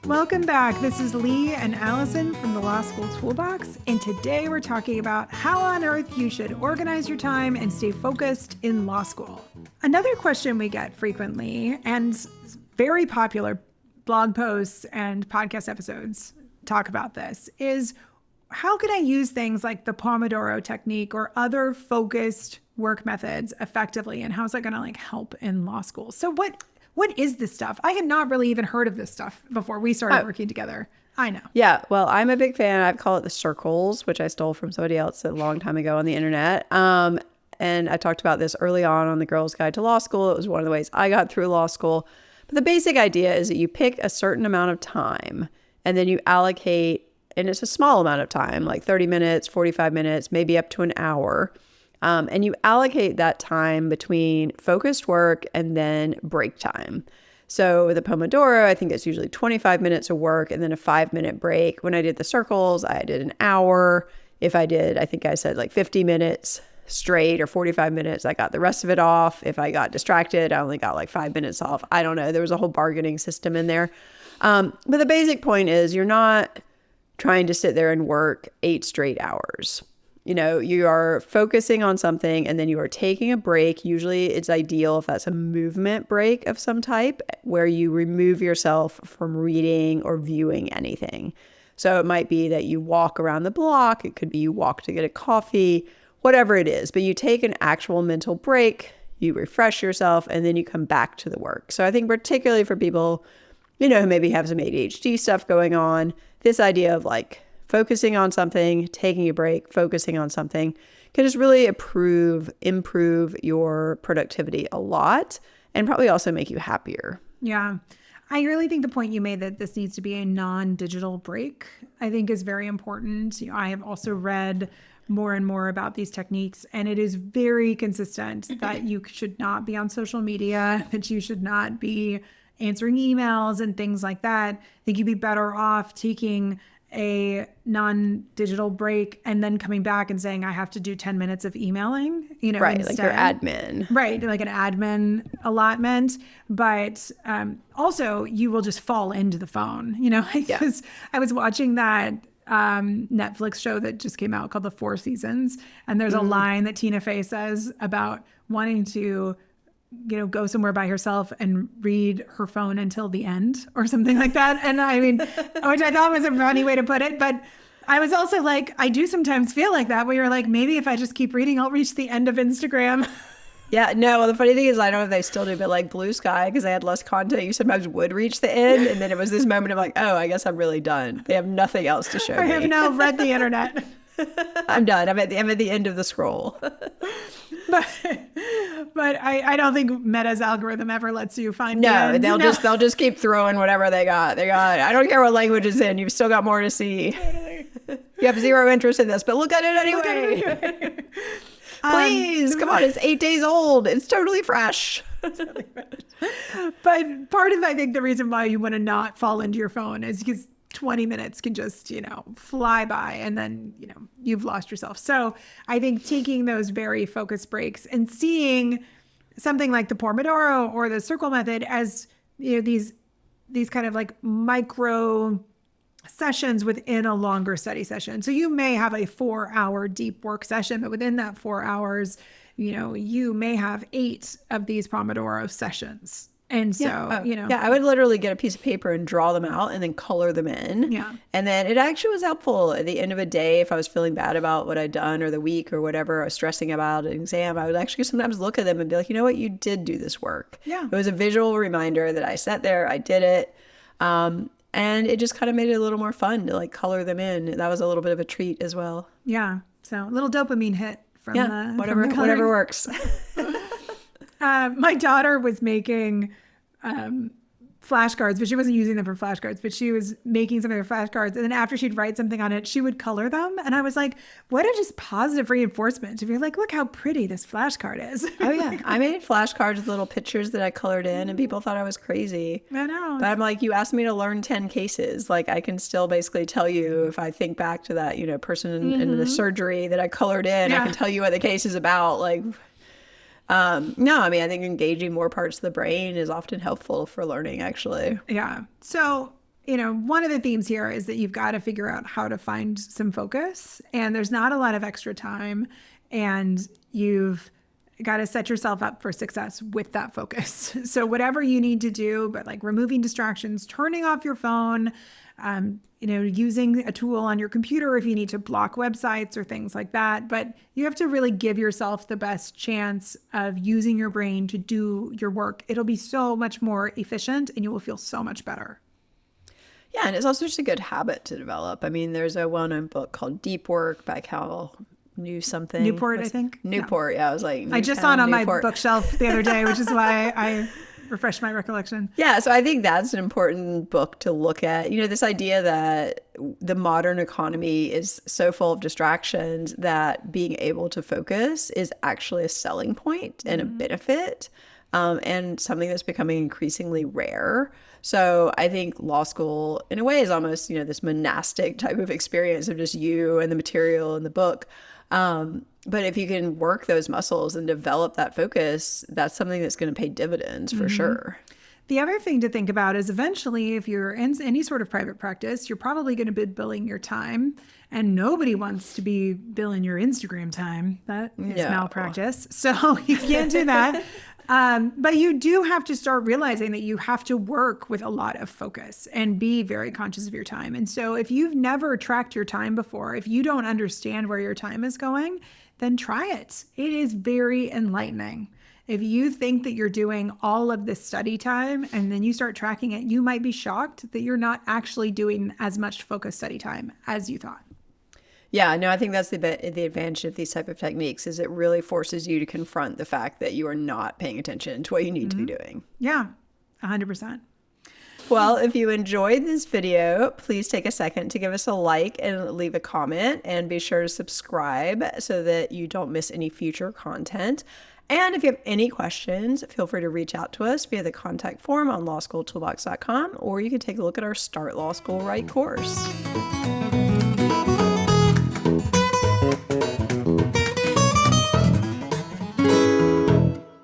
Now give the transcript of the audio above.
Welcome back. This is Lee and Alison from the Law School Toolbox, and today we're talking about how on earth you should organize your time and stay focused in law school. Another question we get frequently, and very popular blog posts and podcast episodes talk about this, is how can I use things like the Pomodoro Technique or other focused work methods effectively, and how's that going to help in law school? So what is this stuff? I had not really even heard of this stuff before we started working together. I know. Yeah, well, I'm a big fan. I call it the circles, which I stole from somebody else a long time ago on the internet. And I talked about this early on the Girls Guide to Law School. It was one of the ways I got through law school. But the basic idea is that you pick a certain amount of time and then you allocate, and it's a small amount of time, like 30 minutes, 45 minutes, maybe up to an hour. And you allocate that time between focused work and then break time. So with the Pomodoro, I think it's usually 25 minutes of work and then a 5-minute break. When I did the circles, I did an hour. If I did, I think I said like 50 minutes straight or 45 minutes, I got the rest of it off. If I got distracted, I only got like 5 minutes off. I don't know. There was a whole bargaining system in there. But the basic point is you're not trying to sit there and work 8 straight hours. You know, you are focusing on something and then you are taking a break. Usually it's ideal if that's a movement break of some type where you remove yourself from reading or viewing anything. So it might be that you walk around the block. It could be you walk to get a coffee, whatever it is. But you take an actual mental break, you refresh yourself, and then you come back to the work. So I think particularly for people, who maybe have some ADHD stuff going on, this idea of focusing on something, taking a break, focusing on something can just really improve your productivity a lot and probably also make you happier. Yeah. I really think the point you made that this needs to be a non-digital break, I think is very important. I have also read more and more about these techniques, and it is very consistent that you should not be on social media, that you should not be answering emails and things like that. I think you'd be better off taking a non-digital break and then coming back and saying, I have to do 10 minutes of emailing, right, instead. Like your admin. Right, like an admin allotment. But also you will just fall into the phone, because I was watching that Netflix show that just came out called The Four Seasons. And there's a line that Tina Fey says about wanting to go somewhere by herself and read her phone until the end or something like that. And I mean, which I thought was a funny way to put it. But I was also I do sometimes feel like that, where you're maybe if I just keep reading, I'll reach the end of Instagram. Yeah, no, well, the funny thing is, I don't know if they still do, but Blue Sky, because they had less content, you sometimes would reach the end. And then it was this moment of oh, I guess I'm really done. They have nothing else to show me. I have now read the internet. I'm done. I'm at the end of the scroll. But I don't think Meta's algorithm ever lets you find the end. They'll just keep throwing whatever they got. I don't care what language it's in. You've still got more to see. You have zero interest in this, but look at it anyway. Please, come on. It's 8 days old. It's totally fresh. But part of, I think, the reason why you want to not fall into your phone is because 20 minutes can just, fly by, and then, you've lost yourself. So I think taking those very focused breaks and seeing something like the Pomodoro or the circle method as, these kind of micro sessions within a longer study session. So you may have a 4-hour deep work session, but within that 4 hours, you may have 8 of these Pomodoro sessions. And so, I would literally get a piece of paper and draw them out and then color them in. Yeah. And then it actually was helpful at the end of a day. If I was feeling bad about what I'd done or the week or whatever, I was stressing about an exam, I would actually sometimes look at them and be like, you know what, you did do this work. Yeah. It was a visual reminder that I sat there, I did it. And it just kind of made it a little more fun to color them in. That was a little bit of a treat as well. Yeah. So a little dopamine hit from whatever works. My daughter was making flashcards, but she wasn't using them for flashcards, but she was making some of her flashcards. And then after she'd write something on it, she would color them. And I was like, what a just positive reinforcement. If you're look how pretty this flashcard is. Oh, yeah. I made flashcards with little pictures that I colored in, and people thought I was crazy. I know. But I'm you asked me to learn 10 cases. I can still basically tell you if I think back to that, person in the surgery that I colored in, I can tell you what the case is about. No, I think engaging more parts of the brain is often helpful for learning, actually. Yeah. So one of the themes here is that you've got to figure out how to find some focus, and there's not a lot of extra time, and you've got to set yourself up for success with that focus. So whatever you need to do, but like removing distractions, turning off your phone, using a tool on your computer if you need to block websites or things like that. But you have to really give yourself the best chance of using your brain to do your work. It'll be so much more efficient and you will feel so much better. Yeah, and it's also just a good habit to develop. I mean, there's a well-known book called Deep Work by Cal Newport, I think. Newport, yeah. I was like, I just saw it on my bookshelf the other day, which is why I refreshed my recollection. Yeah, so I think that's an important book to look at. This idea that the modern economy is so full of distractions that being able to focus is actually a selling point and a benefit, and something that's becoming increasingly rare. So I think law school, in a way, is almost, this monastic type of experience of just you and the material in the book. But if you can work those muscles and develop that focus, that's something that's going to pay dividends for sure. The other thing to think about is eventually, if you're in any sort of private practice, you're probably going to be billing your time, and nobody wants to be billing your Instagram time. That is malpractice. So you can't do that. But you do have to start realizing that you have to work with a lot of focus and be very conscious of your time. And so if you've never tracked your time before, if you don't understand where your time is going, then try it. It is very enlightening. If you think that you're doing all of this study time and then you start tracking it, you might be shocked that you're not actually doing as much focused study time as you thought. Yeah, no, I think that's the advantage of these type of techniques is it really forces you to confront the fact that you are not paying attention to what you need to be doing. Yeah, 100%. Well, if you enjoyed this video, please take a second to give us a like and leave a comment, and be sure to subscribe so that you don't miss any future content. And if you have any questions, feel free to reach out to us via the contact form on lawschooltoolbox.com, or you can take a look at our Start Law School Right course.